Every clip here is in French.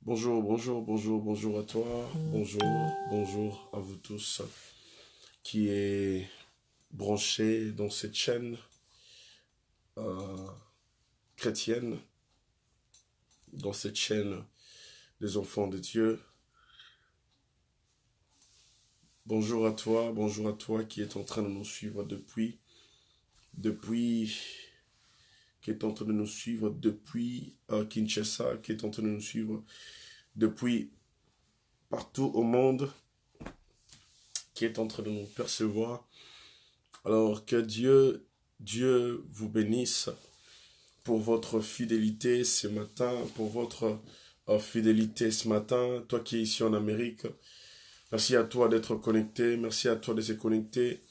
Bonjour à toi, bonjour à vous tous qui est branché dans cette chaîne euh, chrétienne, dans cette chaîne des enfants de Dieu. Bonjour à toi qui est en train de nous suivre depuis, qui est en train de nous suivre depuis Kinshasa, qui est en train de nous suivre depuis partout au monde, qui est en train de nous percevoir. Alors que Dieu vous bénisse pour votre fidélité ce matin, pour votre fidélité ce matin, toi qui es ici en Amérique. Merci à toi d'être connecté, merci à toi de se connecter,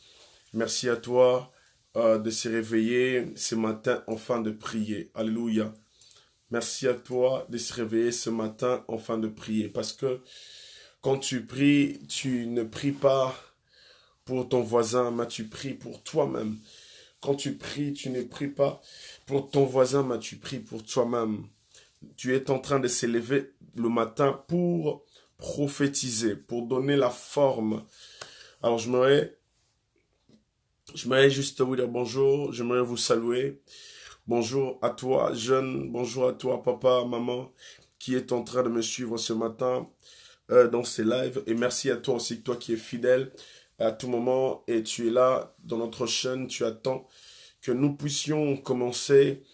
merci à toi de se réveiller ce matin afin de prier. Alléluia. Merci à toi de se réveiller ce matin afin de prier. Parce que quand tu pries, tu ne pries pas pour ton voisin, mais tu pries pour toi-même. Quand tu pries, tu ne pries pas pour ton voisin, mais tu pries pour toi-même. Tu es en train de s'élever le matin pour prophétiser, pour donner la forme. Alors j'aimerais juste vous dire bonjour, j'aimerais vous saluer. Bonjour à toi, jeune, bonjour à toi, papa, maman, qui est en train de me suivre ce matin dans ces lives. Et merci à toi aussi, toi qui es fidèle à tout moment et tu es là dans notre chaîne, tu attends que nous puissions commencer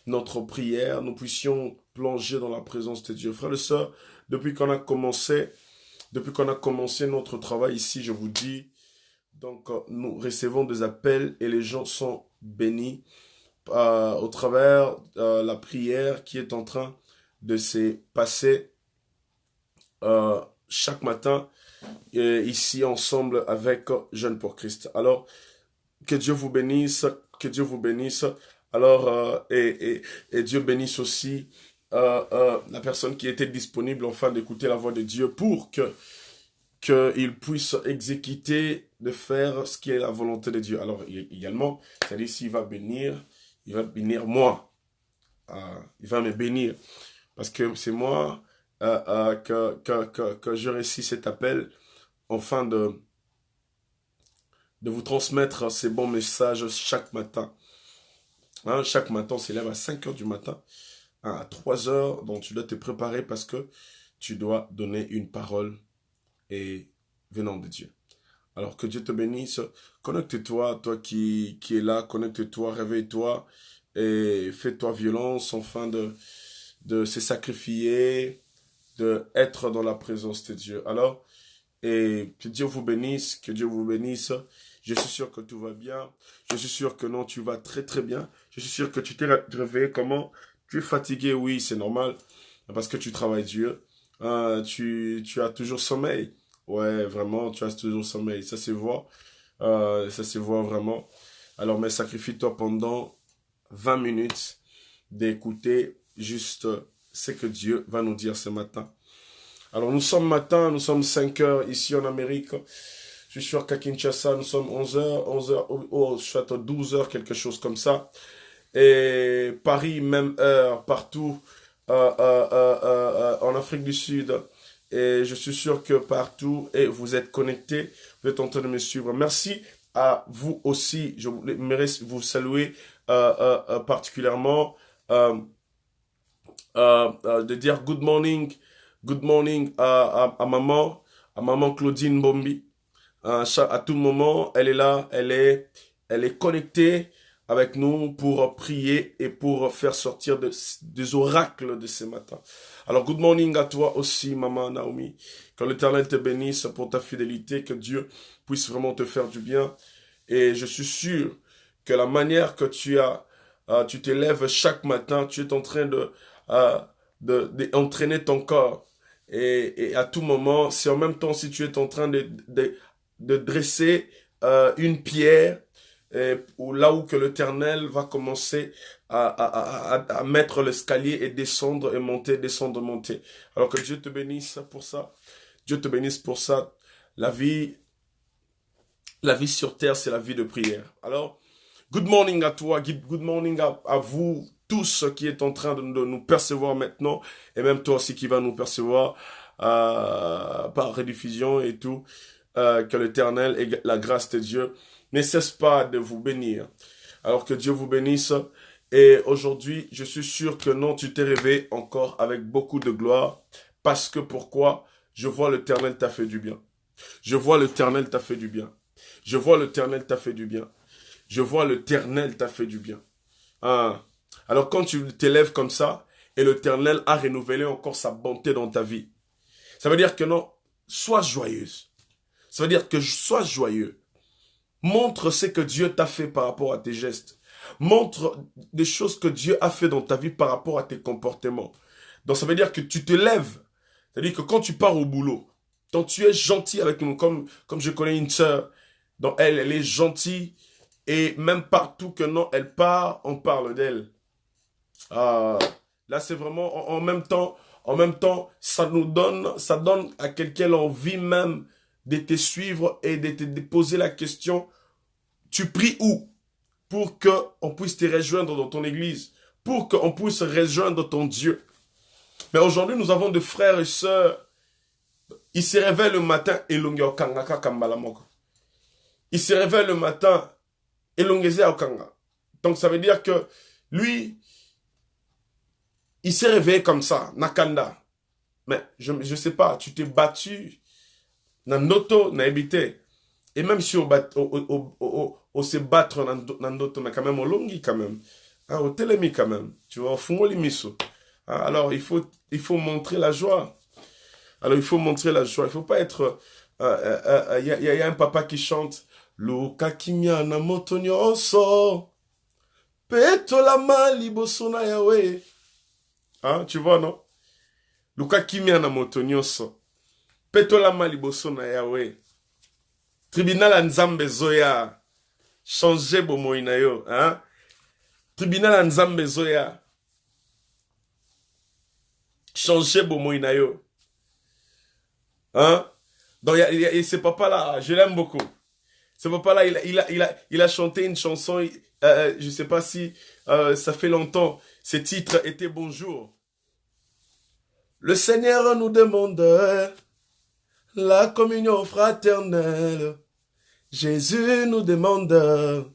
notre prière, nous puissions plonger dans la présence de Dieu. Frères et sœurs, depuis qu'on a commencé notre travail ici, je vous dis, donc nous recevons des appels et les gens sont bénis au travers la prière qui est en train de se passer chaque matin ici ensemble avec Jeunes pour Christ. Alors, que Dieu vous bénisse, que Dieu vous bénisse. Alors, et Dieu bénisse aussi la personne qui était disponible enfin d'écouter la voix de Dieu pour qu'il puisse exécuter, de faire ce qui est la volonté de Dieu. Alors, également, c'est-à-dire s'il va bénir, il va bénir moi. Il va me bénir. Parce que c'est moi que je réussis cet appel afin de vous transmettre ces bons messages chaque matin. Hein, chaque matin, on s'élève à 5 heures du matin, hein, à 3 heures, donc tu dois te préparer parce que tu dois donner une parole et venant de Dieu. Alors que Dieu te bénisse, connecte-toi, toi qui es là, connecte-toi, réveille-toi et fais-toi violence afin de se sacrifier, de être dans la présence de Dieu. Alors, et que Dieu vous bénisse, que Dieu vous bénisse. Je suis sûr que tout va bien. Je suis sûr que non, tu vas très très bien. Je suis sûr que tu t'es réveillé comment? Tu es fatigué, oui, c'est normal. Parce que tu travailles Dieu. Tu as toujours sommeil. Ouais, vraiment, tu as toujours sommeil. Ça se voit. Ça se voit vraiment. Alors, mais sacrifie-toi pendant 20 minutes d'écouter juste ce que Dieu va nous dire ce matin. Alors, nous sommes 5 heures ici en Amérique. Je suis sûr qu'à Kinshasa, nous sommes 11 heures, soit 12 heures, quelque chose comme ça. Et Paris, même heure, partout en Afrique du Sud. Et je suis sûr que partout, et vous êtes connectés, vous êtes en train de me suivre. Merci à vous aussi. Je voudrais vous saluer particulièrement, de dire good morning à maman Claudine Bombi. À tout moment, elle est là, elle est connectée avec nous pour prier et pour faire sortir des oracles de ce matin. Alors, good morning à toi aussi, maman Naomi. Que l'Éternel te bénisse pour ta fidélité, que Dieu puisse vraiment te faire du bien. Et je suis sûr que la manière que tu t'élèves chaque matin, tu es en train d'entraîner ton corps. Et à tout moment, c'est en même temps si tu es en train de dresser une pierre ou là où que l'Éternel va commencer à mettre l'escalier et descendre et monter, descendre, monter. Alors que Dieu te bénisse pour ça. Dieu te bénisse pour ça. La vie sur terre, c'est la vie de prière. Alors, Good morning à toi, good morning à vous tous qui êtes en train de nous percevoir maintenant, et même toi aussi qui vas nous percevoir par rediffusion et tout. Que l'Éternel et la grâce de Dieu ne cesse pas de vous bénir. Alors que Dieu vous bénisse. Et aujourd'hui, je suis sûr que non, tu t'es réveillé encore avec beaucoup de gloire. Parce que pourquoi? Je vois l'Éternel t'a fait du bien. Je vois l'Éternel t'a fait du bien. Je vois l'Éternel t'a fait du bien. Je vois l'Éternel t'a fait du bien. Ah. Alors quand tu t'élèves comme ça, et l'Éternel a renouvelé encore sa bonté dans ta vie, ça veut dire que non, sois joyeuse. Ça veut dire que sois joyeux. Montre ce que Dieu t'a fait par rapport à tes gestes. Montre des choses que Dieu a fait dans ta vie par rapport à tes comportements. Donc ça veut dire que tu te lèves. C'est-à-dire que quand tu pars au boulot, quand tu es gentil avec nous, comme je connais une sœur, donc elle est gentille, et même partout que non, elle part, on parle d'elle. Ah, là c'est vraiment en même temps, ça donne à quelqu'un l'envie même de te suivre et de te poser la question, tu pries où? Pour qu'on puisse te rejoindre dans ton église, pour qu'on puisse rejoindre ton Dieu. Mais aujourd'hui, nous avons des frères et sœurs, ils se réveillent le matin et ils se réveillent le matin et donc ça veut dire que lui, il s'est réveillé comme ça, nakanda. Mais je sais pas, tu t'es battu, Nandoto n'a habité. Et même si on se battre Nandoto, mais quand même, on longi quand même. Hein, au télémi quand même. Tu vois, au fond, miso. Hein, alors, il faut montrer la joie. Alors, il faut montrer la joie. Il faut pas être... Il y a un papa qui chante Luka kimia na moto nyonso peto la mali bosona yawe. Hein, tu vois, non? Luka kimia na moto nyonso peto la mali bosona yawe. Tribunal à Nzambe Zoya. Changer bomoi na yo. Hein? Tribunal à Nzambe Zoya. Changer bomoi na yo. Hein? Donc, ce papa-là, je l'aime beaucoup. Ce papa-là, il a chanté une chanson, je sais pas si ça fait longtemps. Ce titre était Bonjour. Le Seigneur nous demande la communion fraternelle. Jésus nous demande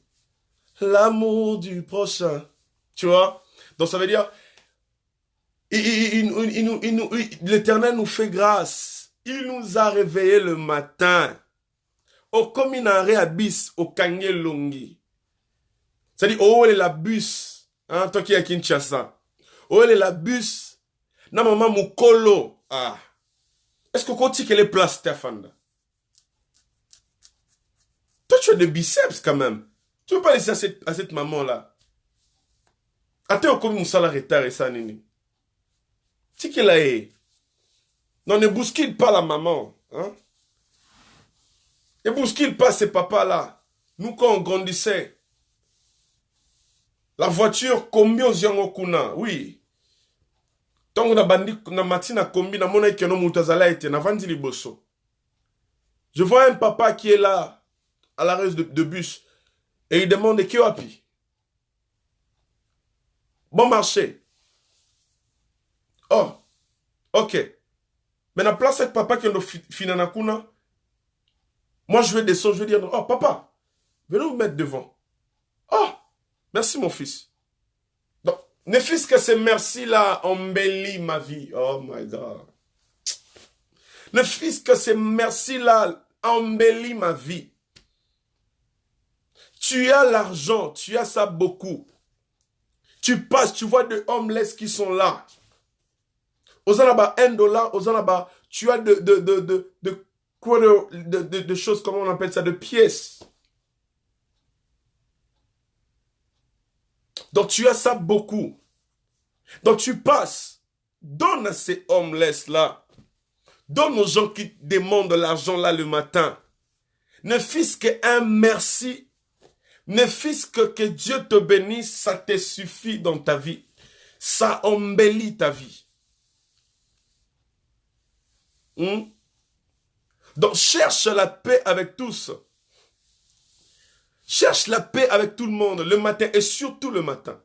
l'amour du prochain. Tu vois? Donc ça veut dire, l'Éternel nous fait grâce. Il nous a réveillés le matin. Au communaré abyss, au kanye longi. C'est-à-dire, oh, la bus. Hein, toi qui es à Kinshasa. Oh, la bus. Na maman mukolo. Ah. Est-ce que tu as les places, Stéphane? Toi, tu as des biceps quand même. Tu ne veux pas laisser à cette maman-là. Attends, comme nous sommes retard et ça, nini. Tu qu'elle a. Non, ne bouscule pas la maman. Hein? Ne bouscule pas ces papas-là. Nous, quand on grandissait, la voiture, combien on kuna? Oui. Tant qu'on a bandi, na matina combi, na mona ikeno moutazala ete, na vandi liboso. Je vois un papa qui est là, à l'arrêt de bus, et il demande qui api. Bon marché. Oh, ok. Mais la place avec papa qui est finana kuna, moi je vais descendre, je vais dire, oh papa, venez vous mettre devant. Oh, merci mon fils. Donc, ne fils que ces merci-là embellit ma vie. Oh my God. Ne fils que ces merci-là embellit ma vie. Tu as l'argent, tu as ça beaucoup. Tu passes, tu vois des homeless qui sont là. Aux anaba $1, aux anaba, tu as de choses, comment on appelle ça, de pièces. Donc tu as ça beaucoup. Donc tu passes, donne à ces homeless-là. Donne aux gens qui demandent l'argent là le matin. Ne fût-ce qu'un merci. Ne fût-ce que Dieu te bénisse, ça te suffit dans ta vie. Ça embellit ta vie. Donc cherche la paix avec tous. Cherche la paix avec tout le monde le matin et surtout le matin.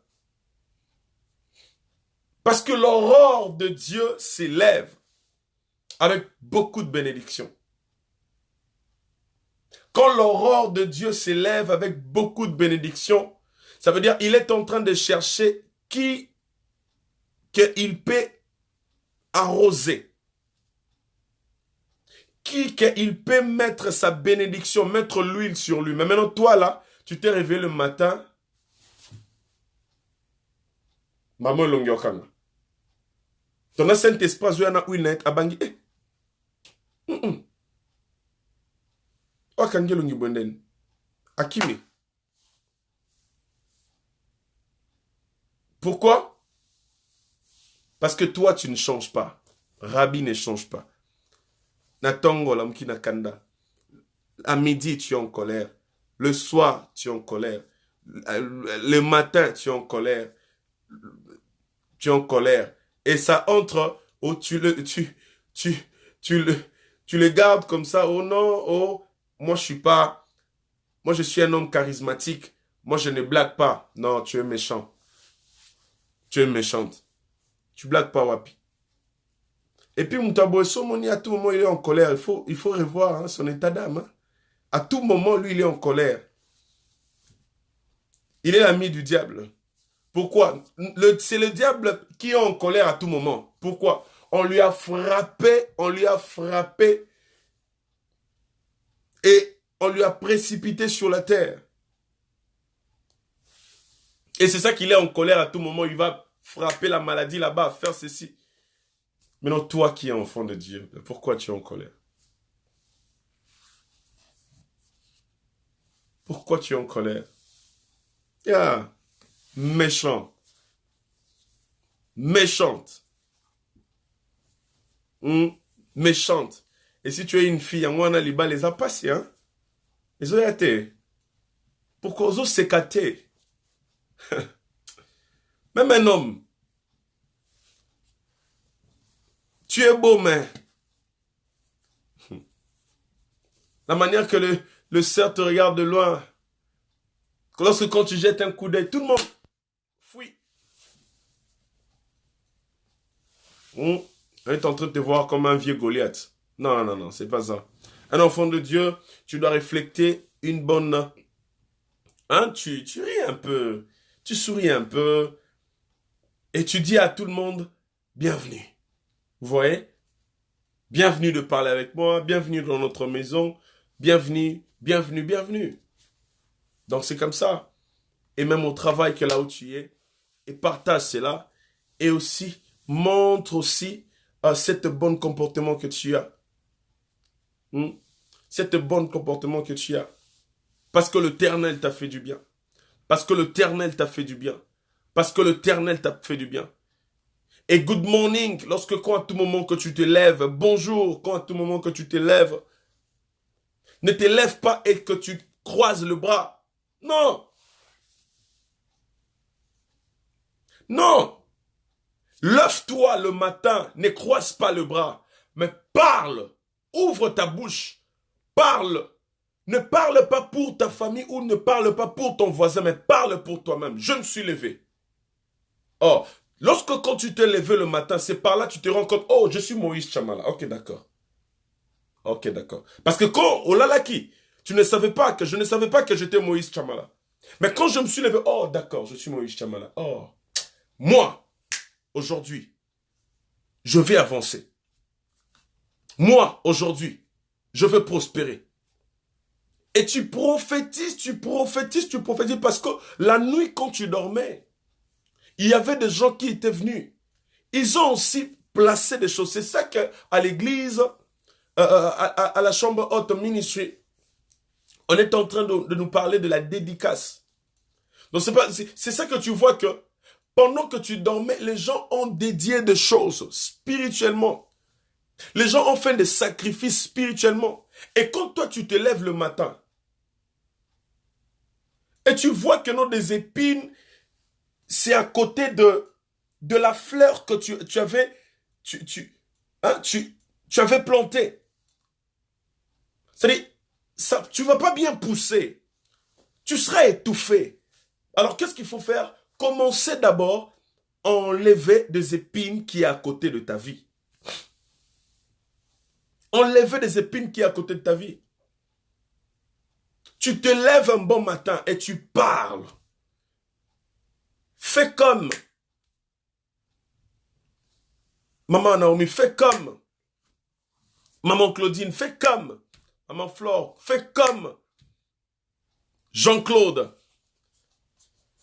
Parce que l'aurore de Dieu s'élève avec beaucoup de bénédictions. Quand l'aurore de Dieu s'élève avec beaucoup de bénédictions, ça veut dire qu'il est en train de chercher qui qu'il peut arroser. Qui qu'il peut mettre sa bénédiction, mettre l'huile sur lui. Mais maintenant, toi là, tu t'es réveillé le matin. Maman Longyokanga. Ton Saint-Esprit, il y a une abangi. Wakange Longibonden. Akimi. Pourquoi? Parce que toi, tu ne changes pas. Rabbi ne change pas. Natongo lamki nakanda. À midi, tu es en colère. Le soir, tu es en colère. Le matin, tu es en colère. Tu es en colère. Et ça entre, oh, tu le gardes comme ça. Oh non, oh, moi je suis un homme charismatique. Moi je ne blague pas. Non, tu es méchant. Tu es méchante. Tu blagues pas, Wapi. Et puis, Moutabo Somoni, à tout moment, il est en colère. Il faut revoir hein, son état d'âme. Hein. À tout moment, lui, il est en colère. Il est l'ami du diable. Pourquoi? C'est le diable qui est en colère à tout moment. Pourquoi? On lui a frappé et on lui a précipité sur la terre. Et c'est ça qu'il est en colère à tout moment. Il va frapper la maladie là-bas, faire ceci. Mais non, toi qui es enfant de Dieu, pourquoi tu es en colère? Pourquoi tu es en colère? Yeah. Méchant. Méchante. Méchante. Et si tu es une fille, on a les a passés, hein? Ils ont été. Pourquoi ils ont sécaté? Même un homme. Tu es beau, mais la manière que le cerf te regarde de loin, quand tu jettes un coup d'œil, tout le monde fuit. On est en train de te voir comme un vieux Goliath. Non, non, non, c'est pas ça. Un enfant de Dieu, tu dois refléter une bonne... Hein, tu ris un peu, tu souris un peu, et tu dis à tout le monde, bienvenue. Vous voyez? Bienvenue de parler avec moi, bienvenue dans notre maison, bienvenue, bienvenue, bienvenue. Donc c'est comme ça. Et même au travail que là où tu es, et partage cela, et aussi, montre aussi cette bon comportement que tu as. Cette bon comportement que tu as. Parce que l'Éternel t'a fait du bien. Parce que l'Éternel t'a fait du bien. Parce que l'Éternel t'a fait du bien. Et good morning, quand à tout moment que tu te lèves, bonjour, quand à tout moment que tu te lèves, ne te lève pas et que tu croises le bras. Non. Non. Lève-toi le matin, ne croise pas le bras, mais parle. Ouvre ta bouche. Parle. Ne parle pas pour ta famille ou ne parle pas pour ton voisin, mais parle pour toi-même. Je me suis levé. Oh, quand tu t'es levé le matin, c'est par là que tu te rends compte, oh, je suis Moïse Chamala. Ok, d'accord. Ok, d'accord. Parce que quand, oh là là qui, je ne savais pas que j'étais Moïse Chamala. Mais quand je me suis levé, oh, d'accord, je suis Moïse Chamala. Oh, moi, aujourd'hui, je vais avancer. Moi, aujourd'hui, je veux prospérer. Et tu prophétises parce que la nuit, quand tu dormais, il y avait des gens qui étaient venus. Ils ont aussi placé des choses. C'est ça qu'à l'église, à la chambre haute ministry, on est en train de nous parler de la dédicace. Donc c'est ça que tu vois que pendant que tu dormais, les gens ont dédié des choses spirituellement. Les gens ont fait des sacrifices spirituellement. Et quand toi tu te lèves le matin, et tu vois que non, des épines, c'est à côté de la fleur que tu avais plantée. C'est-à-dire, tu ne vas pas bien pousser. tu seras étouffé. Alors, qu'est-ce qu'il faut faire? Commencez d'abord à enlever des épines qui est à côté de ta vie. Enlever des épines qui est à côté de ta vie. Tu te lèves un bon matin et tu parles. Fais comme Maman Naomi, fais comme Maman Claudine, fais comme Maman Flore, fais comme Jean-Claude.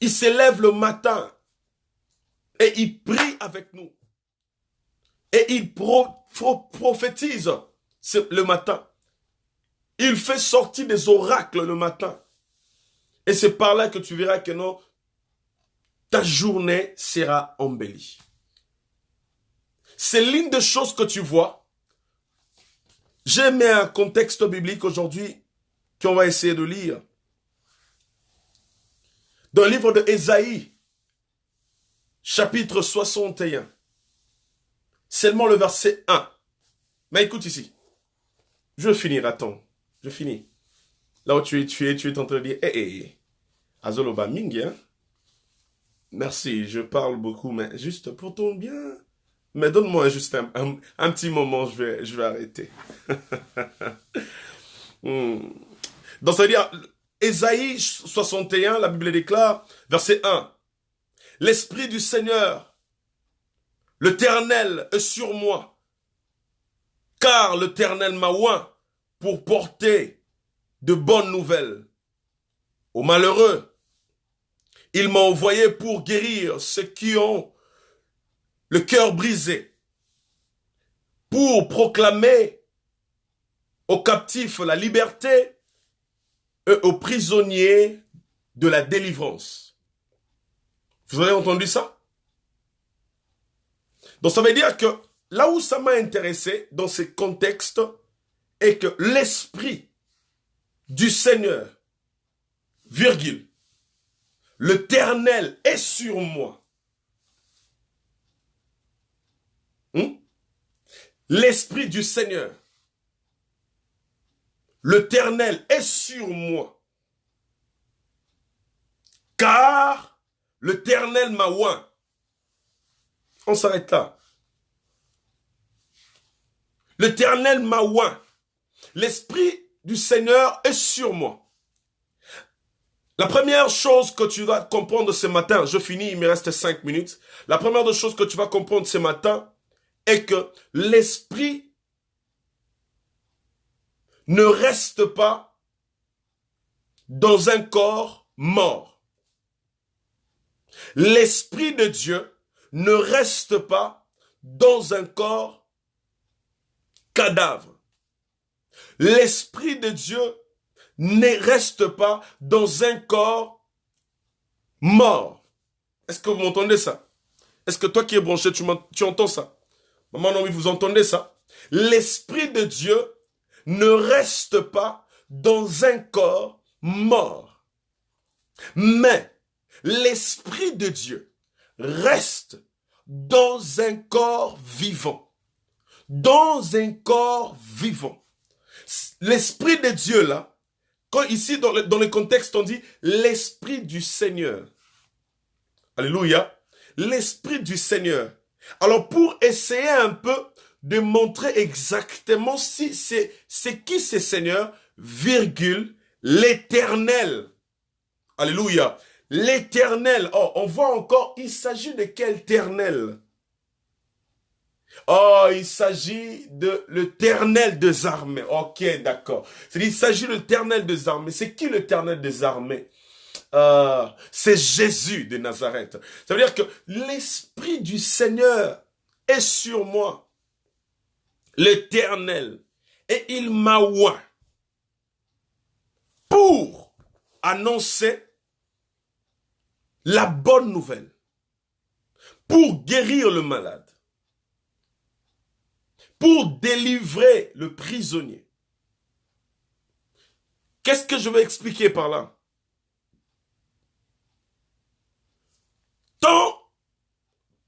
Il se lève le matin et il prie avec nous. Et il prophétise le matin. Il fait sortir des oracles le matin. Et c'est par là que tu verras que non, ta journée sera embellie. C'est l'une des choses que tu vois. J'ai mis un contexte biblique aujourd'hui qu'on va essayer de lire. Dans le livre de Ésaïe, chapitre 61, seulement le verset 1. Mais écoute ici. Je vais finir, attends. Je finis. Là où tu es en train de dire, Azoloba Mingi, hein? Merci, je parle beaucoup, mais juste pour ton bien. Mais donne-moi juste un petit moment, je vais arrêter. Donc, c'est-à-dire, Ésaïe 61, la Bible déclare, verset 1. L'Esprit du Seigneur, l'Éternel est sur moi, car l'Éternel m'a oint pour porter de bonnes nouvelles aux malheureux. Il m'a envoyé pour guérir ceux qui ont le cœur brisé, pour proclamer aux captifs la liberté et aux prisonniers de la délivrance. Vous avez entendu ça? Donc ça veut dire que là où ça m'a intéressé dans ce contexte est que l'Esprit du Seigneur, virgule, l'Éternel est sur moi. L'Esprit du Seigneur, l'Éternel est sur moi. Car l'Éternel m'a oint. On s'arrête là. L'Éternel m'a oint. L'Esprit du Seigneur est sur moi. La première chose que tu vas comprendre ce matin, je finis, il me reste 5 minutes. La première chose que tu vas comprendre ce matin est que l'Esprit ne reste pas dans un corps mort. L'Esprit de Dieu ne reste pas dans un corps cadavre. L'Esprit de Dieu ne reste pas dans un corps mort. Est-ce que vous m'entendez ça? Est-ce que toi qui es branché, tu entends ça? Maman, non, oui, vous entendez ça? L'Esprit de Dieu ne reste pas dans un corps mort. Mais l'Esprit de Dieu reste dans un corps vivant. Dans un corps vivant. L'Esprit de Dieu, là, quand ici, dans le contexte, on dit l'Esprit du Seigneur. Alléluia. L'Esprit du Seigneur. Alors, pour essayer un peu de montrer exactement si c'est qui ce Seigneur, virgule, l'Éternel. Alléluia. L'Éternel. Oh, on voit encore, il s'agit de quel éternel? Oh, il s'agit de l'Éternel des armées. Ok, d'accord. Il s'agit de l'Éternel des armées. C'est qui l'Éternel des armées? C'est Jésus de Nazareth. Ça veut dire que l'Esprit du Seigneur est sur moi. L'Éternel. Et il m'a oint pour annoncer la bonne nouvelle. Pour guérir le malade. Pour délivrer le prisonnier. Qu'est-ce que je vais expliquer par là?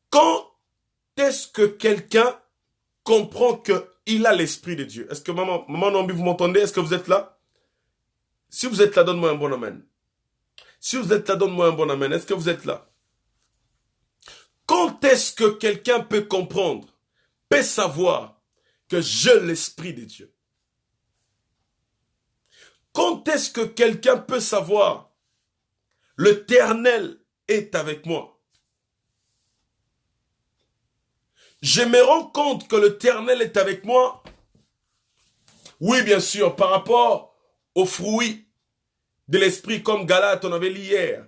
Quand est-ce que quelqu'un comprend qu'il a l'Esprit de Dieu? Est-ce que maman Nambi, vous m'entendez? Est-ce que vous êtes là? Si vous êtes là, donne-moi un bon amen. Si vous êtes là, donne-moi un bon amen. Est-ce que vous êtes là? Quand est-ce que quelqu'un peut comprendre, peut savoir que j'ai l'Esprit de Dieu? Quand est-ce que quelqu'un peut savoir l'Éternel est avec moi? Je me rends compte que l'Éternel est avec moi. Oui, bien sûr, par rapport aux fruits de l'Esprit, comme Galate, on avait lu hier.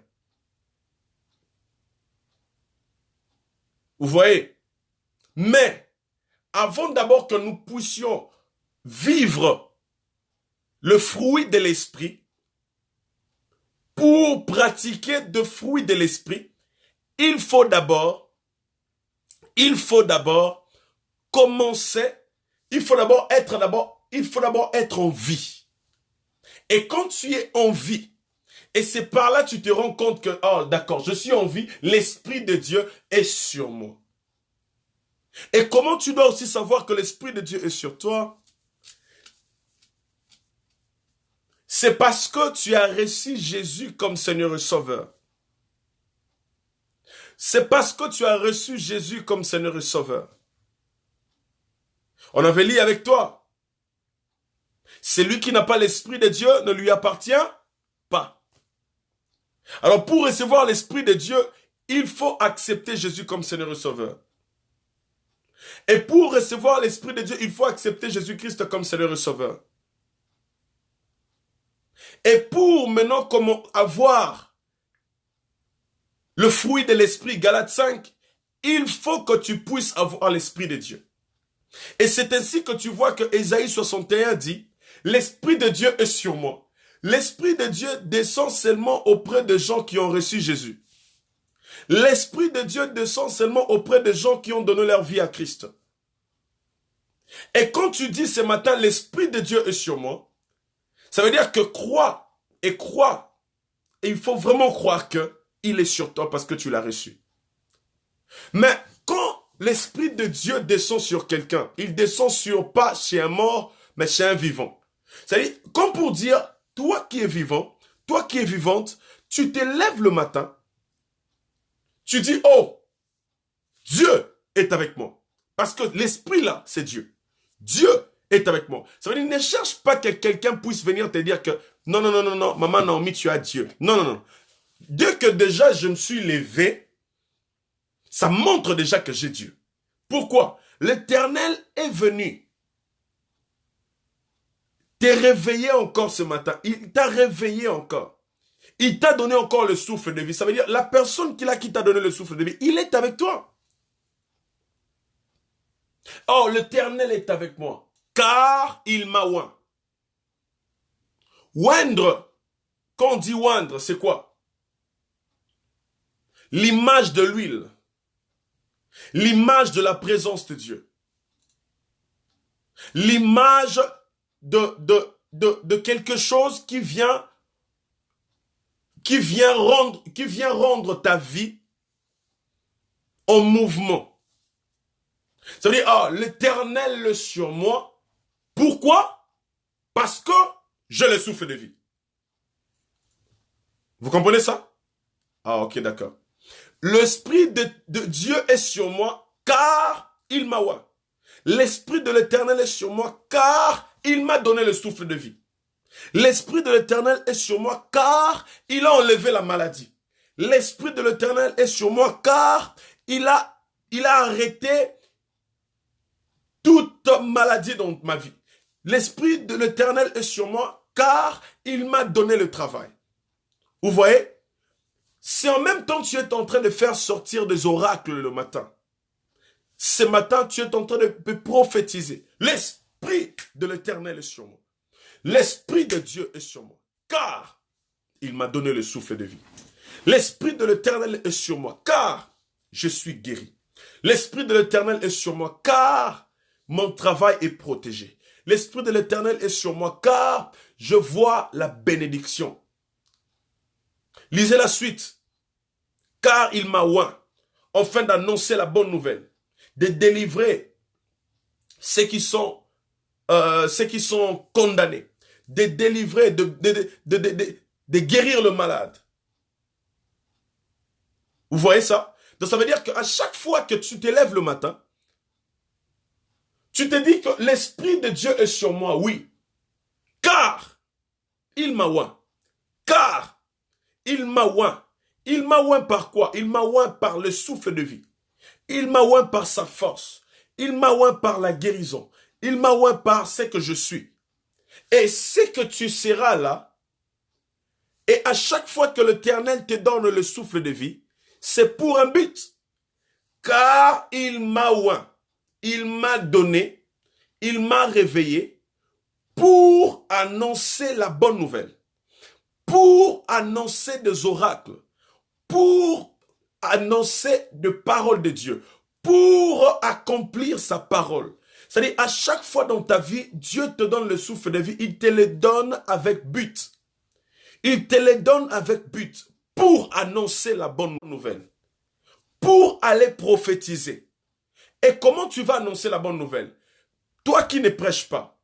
Vous voyez? Mais, avant d'abord que nous puissions vivre le fruit de l'Esprit, pour pratiquer de fruits de l'Esprit, il faut d'abord commencer, il faut d'abord être en vie. Et quand tu es en vie, et c'est par là que tu te rends compte que, oh d'accord, je suis en vie, l'Esprit de Dieu est sur moi. Et comment tu dois aussi savoir que l'Esprit de Dieu est sur toi? C'est parce que tu as reçu Jésus comme Seigneur et Sauveur. C'est parce que tu as reçu Jésus comme Seigneur et Sauveur. On avait lu avec toi. Celui qui n'a pas l'Esprit de Dieu ne lui appartient pas. Alors pour recevoir l'Esprit de Dieu, il faut accepter Jésus comme Seigneur et Sauveur. Et pour recevoir l'Esprit de Dieu, il faut accepter Jésus-Christ comme Seigneur et Sauveur. Et pour maintenant comment avoir le fruit de l'Esprit, Galates 5, il faut que tu puisses avoir l'Esprit de Dieu. Et c'est ainsi que tu vois que Ésaïe 61 dit, l'Esprit de Dieu est sur moi. L'Esprit de Dieu descend seulement auprès de gens qui ont reçu Jésus. L'Esprit de Dieu descend seulement auprès de gens qui ont donné leur vie à Christ. Et quand tu dis ce matin, l'Esprit de Dieu est sur moi, ça veut dire que crois. Et il faut vraiment croire que il est sur toi parce que tu l'as reçu. Mais quand l'Esprit de Dieu descend sur quelqu'un, il descend pas chez un mort, mais chez un vivant. C'est-à-dire, comme pour dire, toi qui es vivant, toi qui es vivante, tu te lèves le matin, tu dis, oh, Dieu est avec moi. Parce que l'Esprit là, c'est Dieu. Dieu est avec moi. Ça veut dire, ne cherche pas que quelqu'un puisse venir te dire que, non, maman Naomi, tu as Dieu. Non. Dès que déjà je me suis levé, ça montre déjà que j'ai Dieu. Pourquoi? L'Éternel est venu te réveiller encore ce matin. Il t'a réveillé encore. Il t'a donné encore le souffle de vie. Ça veut dire, la personne qui t'a donné le souffle de vie, il est avec toi. Oh, l'Éternel est avec moi, car il m'a oint. Oindre, quand on dit oindre, c'est quoi? L'image de l'huile. L'image de la présence de Dieu. L'image de quelque chose qui vient rendre ta vie en mouvement. Ça veut dire, ah, l'Éternel est sur moi. Pourquoi? Parce que je le souffle de vie. Vous comprenez ça? Ah, ok, d'accord. L'Esprit de Dieu est sur moi, car il m'a oint. L'Esprit de l'Éternel est sur moi, car il m'a donné le souffle de vie. L'Esprit de l'Éternel est sur moi, car il a enlevé la maladie. L'Esprit de l'Éternel est sur moi, car il a arrêté toute maladie dans ma vie. L'Esprit de l'Éternel est sur moi, car il m'a donné le travail. Vous voyez? C'est en même temps que tu es en train de faire sortir des oracles le matin. Ce matin, tu es en train de prophétiser. L'Esprit de l'Éternel est sur moi. L'Esprit de Dieu est sur moi, car il m'a donné le souffle de vie. L'Esprit de l'Éternel est sur moi, car je suis guéri. L'Esprit de l'Éternel est sur moi, car mon travail est protégé. L'Esprit de l'Éternel est sur moi, car je vois la bénédiction. Lisez la suite. Car il m'a oint, afin d'annoncer la bonne nouvelle, de délivrer ceux qui sont condamnés, de délivrer, de guérir le malade, Vous voyez ça? Donc ça veut dire qu'à chaque fois que tu te lèves le matin, tu te dis que l'Esprit de Dieu est sur moi, oui. Car il m'a oint. Car il m'a oint. Il m'a oint par quoi? Il m'a oint par le souffle de vie. Il m'a oint par sa force. Il m'a oint par la guérison. Il m'a oint par ce que je suis. Et c'est que tu seras là. Et à chaque fois que l'Éternel te donne le souffle de vie, c'est pour un but. Car il m'a oint. Il m'a donné. Il m'a réveillé pour annoncer la bonne nouvelle. Pour annoncer des oracles. Pour annoncer des paroles de Dieu. Pour accomplir sa parole. C'est-à-dire, à chaque fois dans ta vie, Dieu te donne le souffle de vie, il te le donne avec but. Il te le donne avec but pour annoncer la bonne nouvelle. Pour aller prophétiser. Et comment tu vas annoncer la bonne nouvelle? Toi qui ne prêches pas,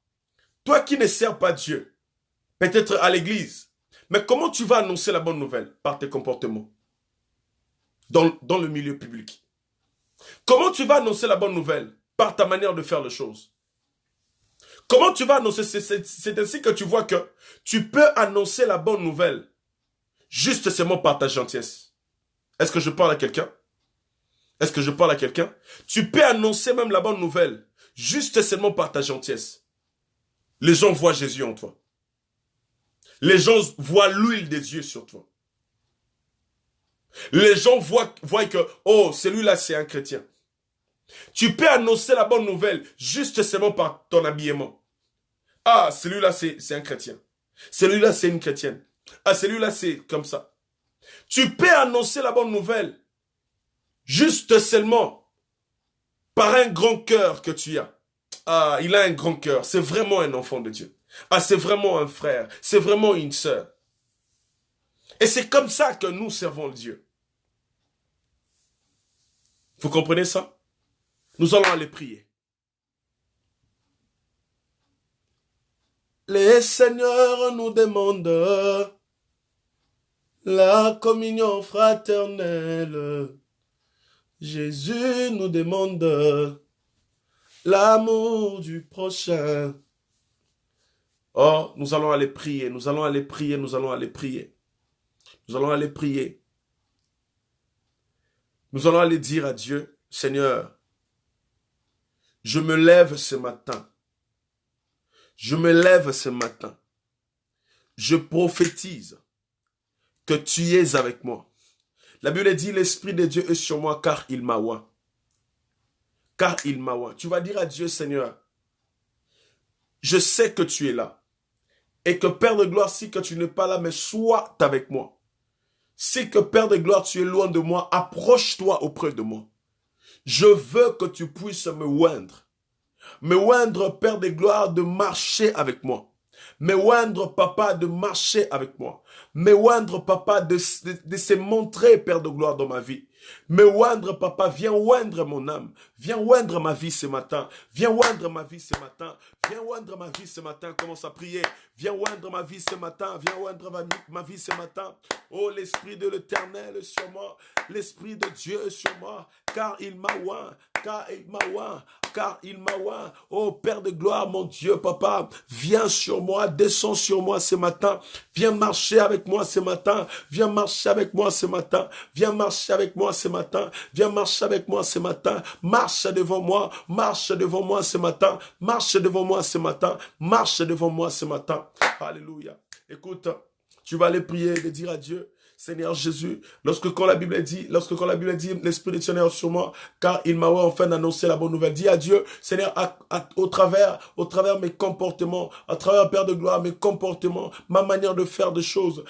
toi qui ne sers pas Dieu, peut-être à l'église, mais comment tu vas annoncer la bonne nouvelle? Par tes comportements. Dans le milieu public. Comment tu vas annoncer la bonne nouvelle? Par ta manière de faire les choses. Comment tu vas annoncer? C'est ainsi que tu vois que tu peux annoncer la bonne nouvelle juste seulement par ta gentillesse. Est-ce que je parle à quelqu'un? Est-ce que je parle à quelqu'un? Tu peux annoncer même la bonne nouvelle juste seulement par ta gentillesse. Les gens voient Jésus en toi. Les gens voient l'huile des yeux sur toi. Les gens voient que, oh, celui-là c'est un chrétien. Tu peux annoncer la bonne nouvelle juste seulement par ton habillement. Ah, celui-là, c'est un chrétien. Celui-là, c'est une chrétienne. Ah, celui-là, c'est comme ça. Tu peux annoncer la bonne nouvelle juste seulement par un grand cœur que tu as. Ah, il a un grand cœur. C'est vraiment un enfant de Dieu. Ah, c'est vraiment un frère. C'est vraiment une sœur. Et c'est comme ça que nous servons Dieu. Vous comprenez ça? Nous allons aller prier. Les seigneurs nous demandent la communion fraternelle. Jésus nous demande l'amour du prochain. Oh, nous allons aller prier, nous allons aller prier, nous allons aller prier. Nous allons aller prier. Nous allons aller dire à Dieu, Seigneur, je me lève ce matin. Je me lève ce matin. Je prophétise que tu es avec moi. La Bible dit, l'Esprit de Dieu est sur moi car il m'a oint. Car il m'a oint. Tu vas dire à Dieu, Seigneur, je sais que tu es là. Et que Père de gloire, si que tu n'es pas là, mais sois avec moi. Si que Père de gloire, tu es loin de moi, approche-toi auprès de moi. Je veux que tu puisses me oindre. Me oindre, Père de gloire, de marcher avec moi. Me oindre, Papa, de marcher avec moi. Me oindre, Papa, de se montrer, Père de gloire, dans ma vie. Me oindre, Papa, viens oindre mon âme. Viens oindre ma vie ce matin. Viens oindre ma vie ce matin. Viens oindre ma vie ce matin. Commence à prier. Viens oindre ma vie ce matin. Viens oindre ma vie ce matin. Oh, l'Esprit de l'Éternel est sur moi. L'Esprit de Dieu est sur moi. Car il m'a oint. Car il m'a oint. Car il m'a oint. Oh, Père de gloire, mon Dieu, Papa, viens sur moi. Descends sur moi ce matin. Viens marcher avec moi ce matin. Viens marcher avec moi ce matin. Viens marcher avec moi ce matin. Viens marcher avec moi ce matin. Marche devant moi. Marche devant moi ce matin. Marche devant moi ce matin. Marche devant moi ce matin. Alléluia. Écoute, tu vas aller prier et dire à Dieu, Seigneur Jésus, quand la Bible dit, l'Esprit de Dieu est sur moi, car il m'a enfin annoncé la bonne nouvelle. Dis à Dieu, Seigneur, au travers mes comportements, à travers, Père de gloire, mes comportements, ma manière de faire des choses,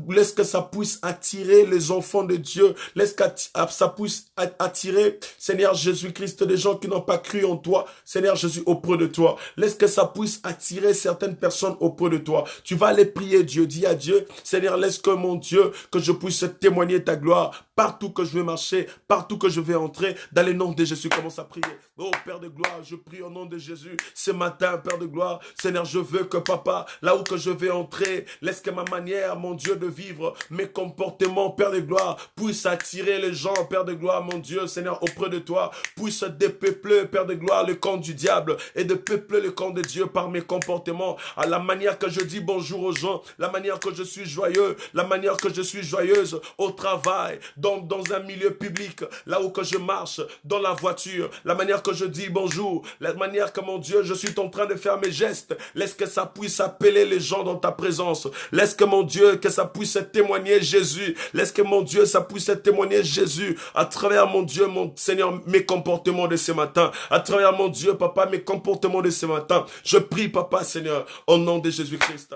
laisse que ça puisse attirer les enfants de Dieu, laisse que ça puisse attirer, Seigneur Jésus-Christ, des gens qui n'ont pas cru en toi, Seigneur Jésus, auprès de toi. Laisse que ça puisse attirer certaines personnes auprès de toi. Tu vas aller prier Dieu, dis à Dieu, Seigneur, laisse que mon Dieu, que je puisse témoigner ta gloire partout que je vais marcher, partout que je vais entrer, dans le nom de Jésus. Commence à prier. Oh Père de gloire, je prie au nom de Jésus. Ce matin, Père de gloire, Seigneur, je veux que papa, là où que je vais entrer, laisse que ma manière, mon Dieu, de vivre, mes comportements, Père de gloire, puisse attirer les gens, Père de gloire, mon Dieu, Seigneur, auprès de toi, puisse dépeupler, Père de gloire, le camp du diable et de peupler le camp de Dieu par mes comportements, à la manière que je dis bonjour aux gens, la manière que je suis joyeux, la manière que je suis joyeuse au travail, dans un milieu public, là où que je marche, dans la voiture, la manière que je dis bonjour, la manière que mon Dieu, je suis en train de faire mes gestes, laisse que ça puisse appeler les gens dans ta présence, laisse que mon Dieu, que ça puisse témoigner Jésus, laisse que mon Dieu, ça puisse témoigner Jésus, à travers mon Dieu, mon Seigneur, mes comportements de ce matin, à travers mon Dieu, papa, mes comportements de ce matin, je prie, papa, Seigneur, au nom de Jésus-Christ.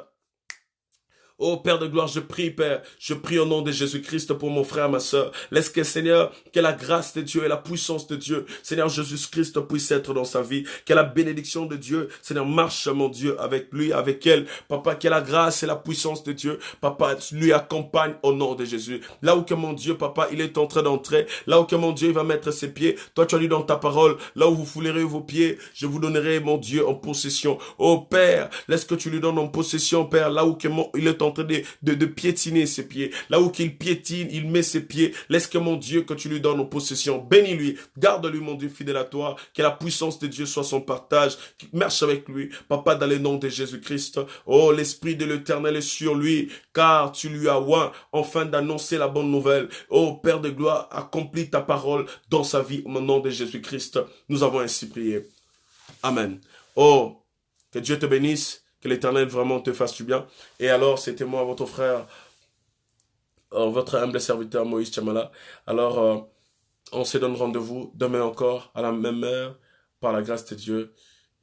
Oh Père de gloire, je prie, Père, je prie au nom de Jésus-Christ pour mon frère, ma soeur. Laisse que, Seigneur, que la grâce de Dieu et la puissance de Dieu, Seigneur Jésus-Christ, puisse être dans sa vie. Que la bénédiction de Dieu, Seigneur, marche, mon Dieu, avec lui, avec elle. Papa, que la grâce et la puissance de Dieu, Papa, lui accompagne au nom de Jésus. Là où que mon Dieu, Papa, il est en train d'entrer, là où que mon Dieu, il va mettre ses pieds, toi, tu as dit dans ta parole, là où vous foulerez vos pieds, je vous donnerai, mon Dieu, en possession. Oh Père, laisse que tu lui donnes en possession, Père, là où que il est en train de piétiner ses pieds. Là où qu'il piétine, il met ses pieds. Laisse que mon Dieu, que tu lui donnes en possession. Bénis-lui. Garde-lui, mon Dieu, fidèle à toi. Que la puissance de Dieu soit son partage. Qu'il marche avec lui. Papa, dans le nom de Jésus-Christ. Oh, l'Esprit de l'Éternel est sur lui. Car tu lui as oint enfin d'annoncer la bonne nouvelle. Oh, Père de gloire, accomplis ta parole dans sa vie. Au nom de Jésus-Christ, nous avons ainsi prié. Amen. Oh, que Dieu te bénisse. Que l'Éternel vraiment te fasse du bien. Et alors, c'était moi, votre frère, votre humble serviteur Moïse Chamala. Alors, on se donne rendez-vous demain encore, à la même heure, par la grâce de Dieu.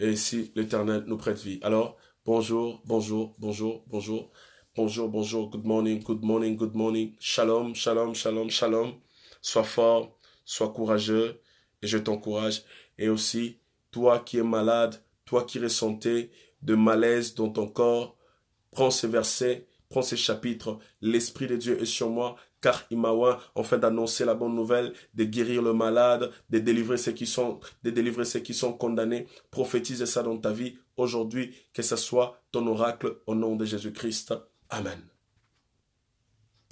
Et si l'Éternel nous prête vie. Alors, bonjour, bonjour, bonjour, bonjour. Bonjour, bonjour, good morning, good morning, good morning. Shalom, shalom, shalom, shalom. Sois fort, sois courageux, et je t'encourage. Et aussi, toi qui es malade, toi qui ressentais de malaise dans ton corps, prends ces versets, prends ces chapitres. L'Esprit de Dieu est sur moi, car il m'a oint afin d'annoncer la bonne nouvelle, de guérir le malade, de délivrer ceux qui sont condamnés. Prophétise ça dans ta vie aujourd'hui, que ce soit ton oracle au nom de Jésus-Christ. Amen.